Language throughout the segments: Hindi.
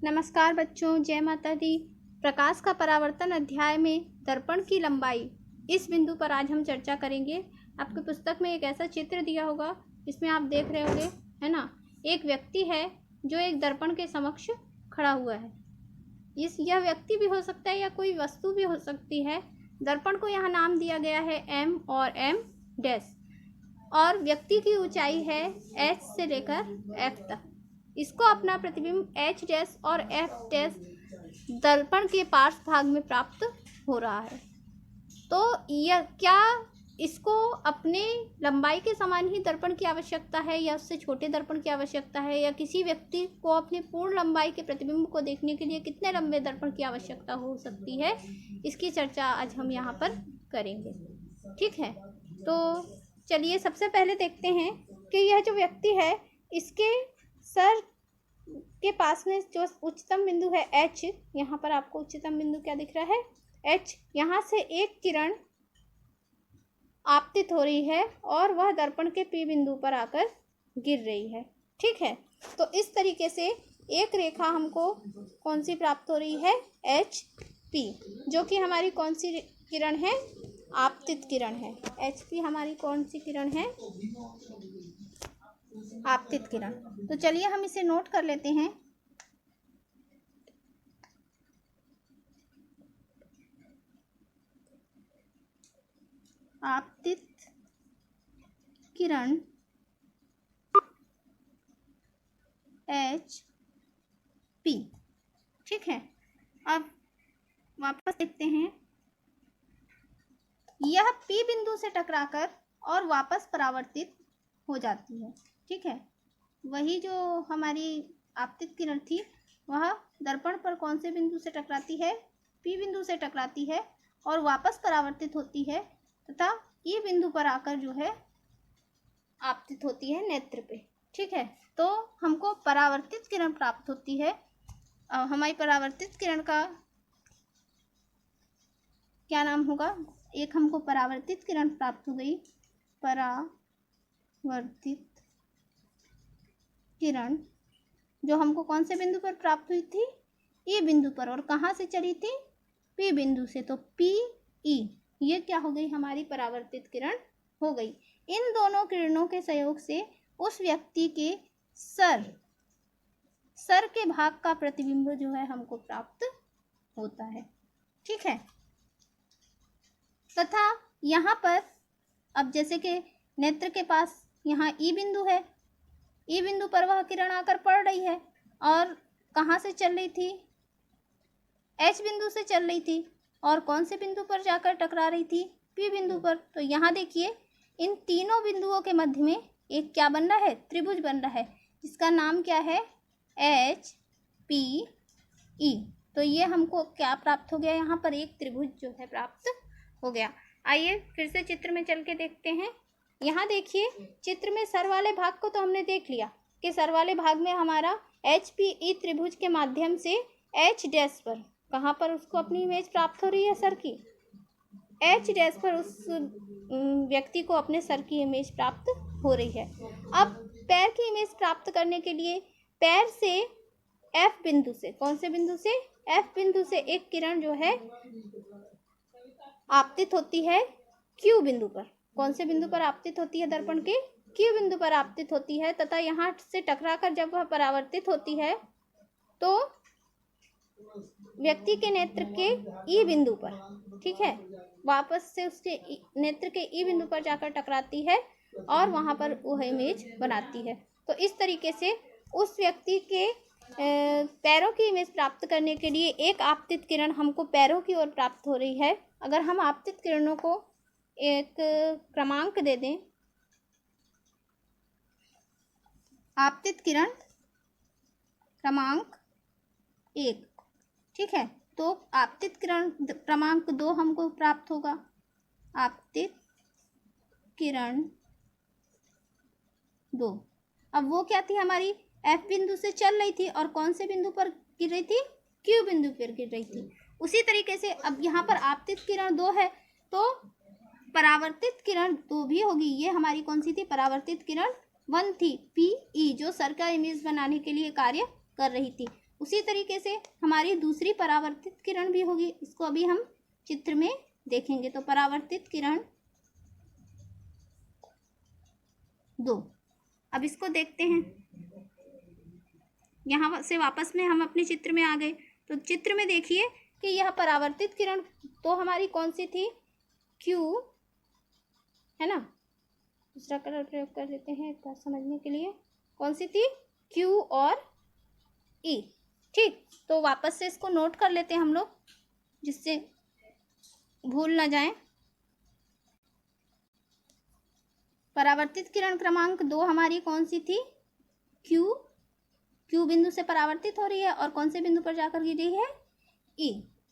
नमस्कार बच्चों, जय माता दी। प्रकाश का परावर्तन अध्याय में दर्पण की लंबाई, इस बिंदु पर आज हम चर्चा करेंगे। आपकी पुस्तक में एक ऐसा चित्र दिया होगा, इसमें आप देख रहे होंगे, है ना। एक व्यक्ति है जो एक दर्पण के समक्ष खड़ा हुआ है। यह व्यक्ति भी हो सकता है या कोई वस्तु भी हो सकती है। दर्पण को यहाँ नाम दिया गया है M और M डैश, और व्यक्ति की ऊंचाई है H से लेकर F तक। इसको अपना प्रतिबिंब H डैश और F डैश दर्पण के पार्श्व भाग में प्राप्त हो रहा है। तो यह क्या इसको अपने लंबाई के समान ही दर्पण की आवश्यकता है या उससे छोटे दर्पण की आवश्यकता है, या किसी व्यक्ति को अपनी पूर्ण लंबाई के प्रतिबिंब को देखने के लिए कितने लंबे दर्पण की आवश्यकता हो सकती है, इसकी चर्चा आज हम यहाँ पर करेंगे। ठीक है, तो चलिए सबसे पहले देखते हैं कि यह जो व्यक्ति है, इसके सर के पास में जो उच्चतम बिंदु है H, यहाँ पर आपको उच्चतम बिंदु क्या दिख रहा है, H, यहाँ से एक किरण आपतित हो रही है और वह दर्पण के P बिंदु पर आकर गिर रही है। ठीक है, तो इस तरीके से एक रेखा हमको कौन सी प्राप्त हो रही है, HP, जो कि हमारी कौन सी किरण है, आपतित किरण है। HP हमारी कौन सी किरण है, आपतित किरण। तो चलिए हम इसे नोट कर लेते हैं। आपतित किरण HP। ठीक है, अब वापस देखते हैं। यह P बिंदु से टकराकर और वापस परावर्तित हो जाती है। ठीक है, वही जो हमारी आपतित किरण थी वह दर्पण पर कौन से बिंदु से टकराती है, P बिंदु से टकराती है और वापस परावर्तित होती है तथा E बिंदु पर आकर जो है आपतित होती है नेत्र पे। ठीक है, तो हमको परावर्तित किरण प्राप्त होती है। हमारी परावर्तित किरण का क्या नाम होगा, एक हमको परावर्तित किरण प्राप्त हो गई, परावर्तित किरण, जो हमको कौन से बिंदु पर प्राप्त हुई थी, E बिंदु पर, और कहाँ से चली थी, P बिंदु से। तो PE ये क्या हो गई, हमारी परावर्तित किरण हो गई। इन दोनों किरणों के सहयोग से उस व्यक्ति के सर के भाग का प्रतिबिंब जो है हमको प्राप्त होता है। ठीक है, तथा यहाँ पर अब जैसे कि नेत्र के पास यहाँ E बिंदु है, E बिंदु पर वह किरण आकर पड़ रही है और कहाँ से चल रही थी, H बिंदु से चल रही थी, और कौन से बिंदु पर जाकर टकरा रही थी, P बिंदु पर। तो यहाँ देखिए इन तीनों बिंदुओं के मध्य में एक क्या बन रहा है, त्रिभुज बन रहा है, जिसका नाम क्या है, HPE। तो ये हमको क्या प्राप्त हो गया, यहाँ पर एक त्रिभुज जो है प्राप्त हो गया। आइए फिर से चित्र में चल के देखते हैं। यहाँ देखिए चित्र में सर वाले भाग को तो हमने देख लिया कि सर वाले भाग में हमारा HPE त्रिभुज के माध्यम से H डैश पर, कहाँ पर उसको अपनी इमेज प्राप्त हो रही है, सर की, H डैश पर उस व्यक्ति को अपने सर की इमेज प्राप्त हो रही है। अब पैर की इमेज प्राप्त करने के लिए पैर से F बिंदु से, कौन से बिंदु से, F बिंदु से एक किरण जो है आपतित होती है Q बिंदु पर। कौन से बिंदु पर आपतित होती है, दर्पण के Q बिंदु पर आपतित होती है, तथा यहाँ से टकराकर जब वह परावर्तित होती है तो व्यक्ति के नेत्र के E बिंदु पर, ठीक है, वापस से उसके नेत्र के E बिंदु पर जाकर टकराती है और वहाँ पर वह इमेज बनाती है। तो इस तरीके से उस व्यक्ति के पैरों की इमेज प्राप्त करने के लिए एक आपतित किरण हमको पैरों की ओर प्राप्त हो रही है। अगर हम आपतित किरणों को एक क्रमांक दे दें, आपतित किरण क्रमांक 1, ठीक है, तो आपतित किरण क्रमांक 2 हमको प्राप्त होगा। आपतित किरण 2, अब वो क्या थी, हमारी F बिंदु से चल रही थी और कौन से बिंदु पर गिर रही थी, Q बिंदु पर गिर रही थी। उसी तरीके से अब यहाँ पर आपतित किरण 2 है तो परावर्तित किरण 2 भी होगी। ये हमारी कौन सी थी, परावर्तित किरण 1 थी, PE, जो सर का इमेज बनाने के लिए कार्य कर रही थी। उसी तरीके से हमारी दूसरी परावर्तित किरण भी होगी, इसको अभी हम चित्र में देखेंगे। तो परावर्तित किरण 2, अब इसको देखते हैं। यहाँ से वापस में हम अपने चित्र में आ गए। तो चित्र में देखिए कि यह परावर्तित किरण तो हमारी कौन सी थी, Q है ना। दूसरा कलर प्रयोग कर देते हैं एक बार समझने के लिए। कौन सी थी, Q और E। ठीक, तो वापस से इसको नोट कर लेते हैं हम लोग, जिससे भूल ना जाए। परावर्तित किरण क्रमांक 2 हमारी कौन सी थी, Q बिंदु से परावर्तित हो रही है और कौन से बिंदु पर जाकर गिर रही है, E।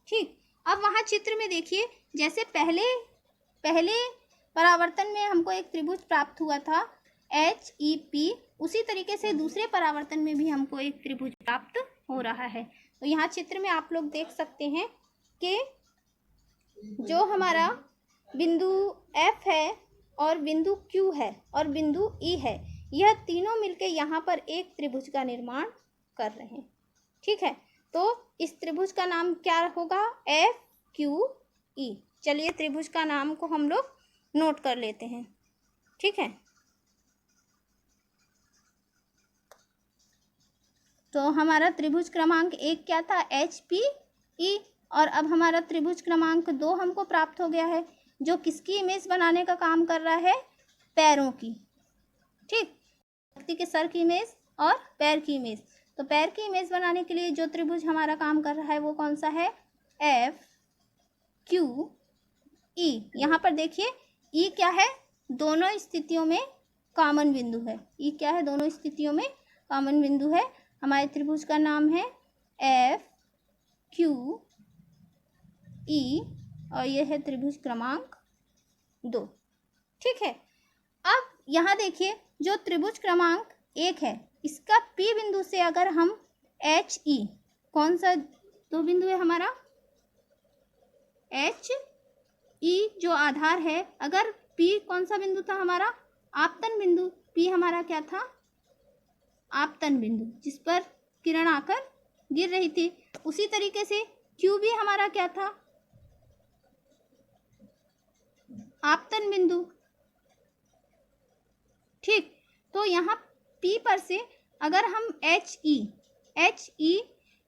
ठीक, अब वहाँ चित्र में देखिए, जैसे पहले परावर्तन में हमको एक त्रिभुज प्राप्त हुआ था HEP, उसी तरीके से दूसरे परावर्तन में भी हमको एक त्रिभुज प्राप्त हो रहा है। तो यहाँ चित्र में आप लोग देख सकते हैं कि जो हमारा बिंदु F है और बिंदु Q है और बिंदु E है, यह तीनों मिलके यहाँ पर एक त्रिभुज का निर्माण कर रहे हैं। ठीक है, तो इस त्रिभुज का नाम क्या होगा, FQE। चलिए त्रिभुज का नाम को हम लोग नोट कर लेते हैं। ठीक है, तो हमारा त्रिभुज क्रमांक 1 क्या था, HPE, और अब हमारा त्रिभुज क्रमांक 2 हमको प्राप्त हो गया है, जो किसकी इमेज बनाने का काम कर रहा है, पैरों की। ठीक, व्यक्ति के सर की इमेज और पैर की इमेज। तो पैर की इमेज बनाने के लिए जो त्रिभुज हमारा काम कर रहा है वो कौन सा है, FQE। यहाँ पर देखिए E क्या है, दोनों स्थितियों में कॉमन बिंदु है। E क्या है, दोनों स्थितियों में कॉमन बिंदु है। हमारे त्रिभुज का नाम है FQE और यह है त्रिभुज क्रमांक 2। ठीक है, अब यहाँ देखिए जो त्रिभुज क्रमांक 1 है, इसका P बिंदु से अगर हम HE, कौन सा दो बिंदु है हमारा, HE जो आधार है, अगर P कौन सा बिंदु था हमारा, आपतन बिंदु। P हमारा क्या था, आपतन बिंदु, जिस पर किरण आकर गिर रही थी। उसी तरीके से Q भी हमारा क्या था, आपतन बिंदु। ठीक, तो यहाँ P पर से अगर हम HE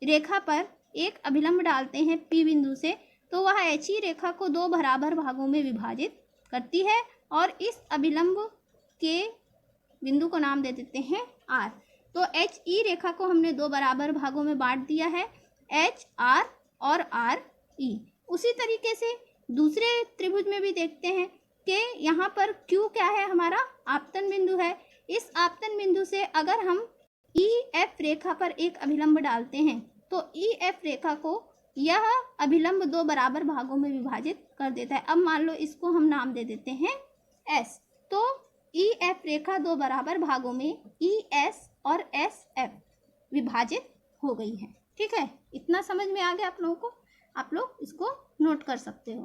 रेखा पर एक अभिलंब डालते हैं P बिंदु से, तो वह HE रेखा को 2 बराबर भागों में विभाजित करती है और इस अभिलंब के बिंदु को नाम दे देते हैं R। तो HE रेखा को हमने 2 बराबर भागों में बांट दिया है, HR और RE। उसी तरीके से दूसरे त्रिभुज में भी देखते हैं कि यहाँ पर Q क्या है, हमारा आपतन बिंदु है। इस आपतन बिंदु से अगर हम EF रेखा पर एक अभिलंब डालते हैं, तो EF रेखा को यह अभिलंब 2 बराबर भागों में विभाजित कर देता है। अब मान लो इसको हम नाम दे देते हैं S। तो EF रेखा 2 बराबर भागों में ES और SF विभाजित हो गई है। ठीक है, इतना समझ में आ गया आप लोगों को, आप लोग इसको नोट कर सकते हो।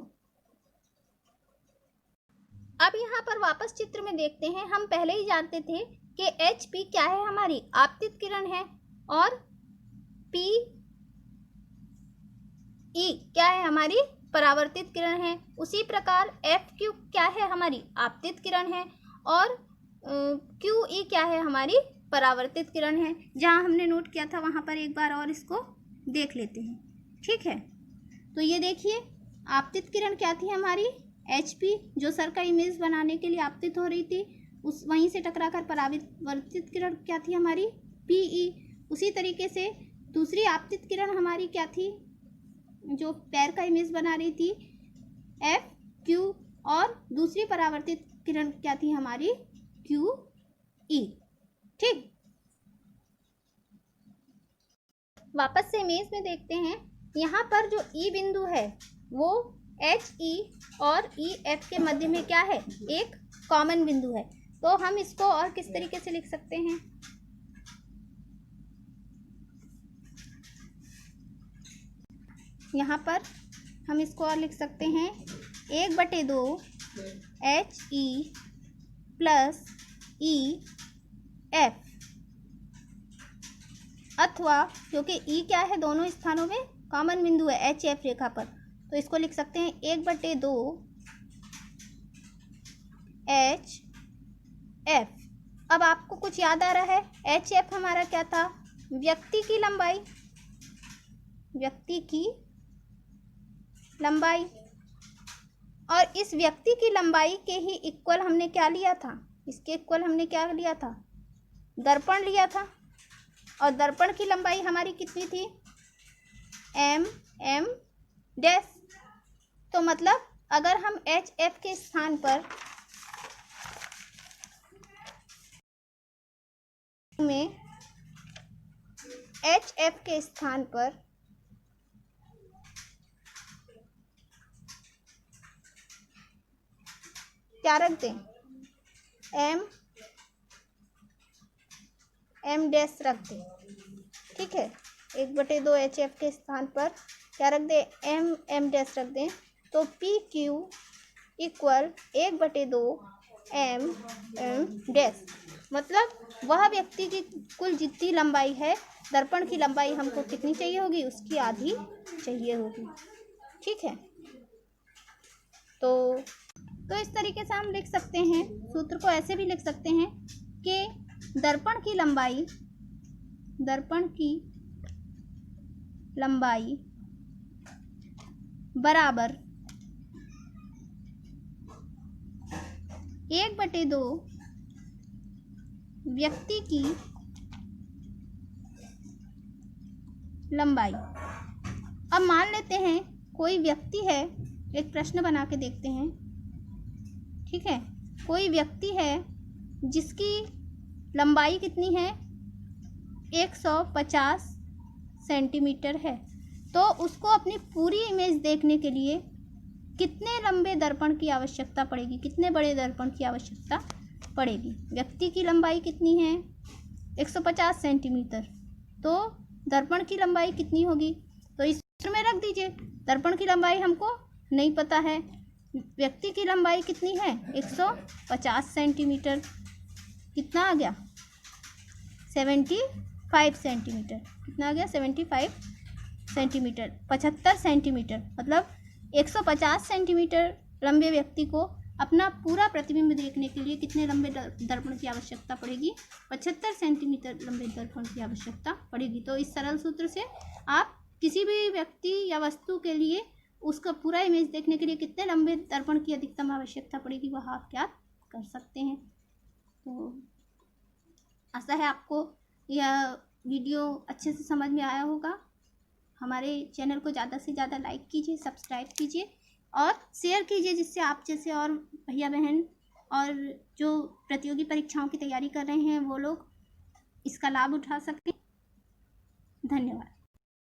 अब यहाँ पर वापस चित्र में देखते हैं, हम पहले ही जानते थे कि HP क्या है, हमारी आपतित किरण है, और PE क्या है, हमारी परावर्तित किरण है। उसी प्रकार FQ क्या है, हमारी आपतित किरण है, और QE क्या है, हमारी परावर्तित किरण है। जहाँ हमने नोट किया था वहाँ पर एक बार और इसको देख लेते हैं। ठीक है, तो ये देखिए आपतित किरण क्या थी हमारी, HP, जो सर का इमेज बनाने के लिए आपतित हो रही थी, उस वहीं से टकराकर परावर्तित किरण क्या थी हमारी, PE। उसी तरीके से दूसरी आपतित किरण हमारी क्या थी, जो पैर का इमेज बना रही थी, FQ, और दूसरी परावर्तित किरण क्या थी हमारी, QE। ठीक, वापस से इमेज में देखते हैं, यहाँ पर जो E बिंदु है वो HE और EF के मध्य में क्या है, एक कॉमन बिंदु है। तो हम इसको और किस तरीके से लिख सकते हैं, यहाँ पर हम इसको और लिख सकते हैं 1/2 HE + EF। अथवा, क्योंकि ई क्या है, दोनों स्थानों में कॉमन बिंदु है एच एफ रेखा पर, तो इसको लिख सकते हैं 1/2 एच एफ। अब आपको कुछ याद आ रहा है, एच एफ हमारा क्या था, व्यक्ति की लंबाई, व्यक्ति की लंबाई। और इस व्यक्ति की लंबाई के ही इक्वल हमने क्या लिया था, इसके इक्वल हमने क्या लिया था, दर्पण लिया था। और दर्पण की लंबाई हमारी कितनी थी, एम एम डैश। तो मतलब अगर हम एच एफ के स्थान पर में एच एफ के स्थान पर क्या रख दें, एम डैश रख दें, ठीक है। 1/2 एच एफ के स्थान पर क्या रख दें, एम डैश रख दें, तो P Q equal 1/2 M dash. मतलब वह व्यक्ति की कुल जितनी लंबाई है, दर्पण की लंबाई हमको कितनी चाहिए होगी, उसकी आधी चाहिए होगी, ठीक है। तो इस तरीके से हम लिख सकते हैं, सूत्र को ऐसे भी लिख सकते हैं कि दर्पण की लंबाई बराबर 1/2 व्यक्ति की लंबाई। अब मान लेते हैं कोई व्यक्ति है, एक प्रश्न बना के देखते हैं, ठीक है। कोई व्यक्ति है जिसकी लंबाई कितनी है, 150 सेंटीमीटर है, तो उसको अपनी पूरी इमेज देखने के लिए कितने लंबे दर्पण की आवश्यकता पड़ेगी, कितने बड़े दर्पण की आवश्यकता पड़ेगी। व्यक्ति की लंबाई कितनी है, 150 सेंटीमीटर, तो दर्पण की लंबाई कितनी होगी, तो इस सूत्र में रख दीजिए। दर्पण की लंबाई हमको नहीं पता है, व्यक्ति की लंबाई कितनी है, 150 सेंटीमीटर, कितना आ गया, 75 सेंटीमीटर, कितना आ गया, 75 सेंटीमीटर, 75 सेंटीमीटर। मतलब 150 सेंटीमीटर लंबे व्यक्ति को अपना पूरा प्रतिबिंब देखने के लिए कितने लंबे दर्पण की आवश्यकता पड़ेगी, 75 सेंटीमीटर लंबे दर्पण की आवश्यकता पड़ेगी। तो इस सरल सूत्र से आप किसी भी व्यक्ति या वस्तु के लिए उसका पूरा इमेज देखने के लिए कितने लंबे दर्पण की अधिकतम आवश्यकता पड़ेगी, वह आप ज्ञात कर सकते हैं। तो आशा है आपको यह वीडियो अच्छे से समझ में आया होगा। हमारे चैनल को ज़्यादा से ज़्यादा लाइक कीजिए, सब्सक्राइब कीजिए और शेयर कीजिए, जिससे आप जैसे और भैया बहन और जो प्रतियोगी परीक्षाओं की तैयारी कर रहे हैं वो लोग इसका लाभ उठा सकें। धन्यवाद।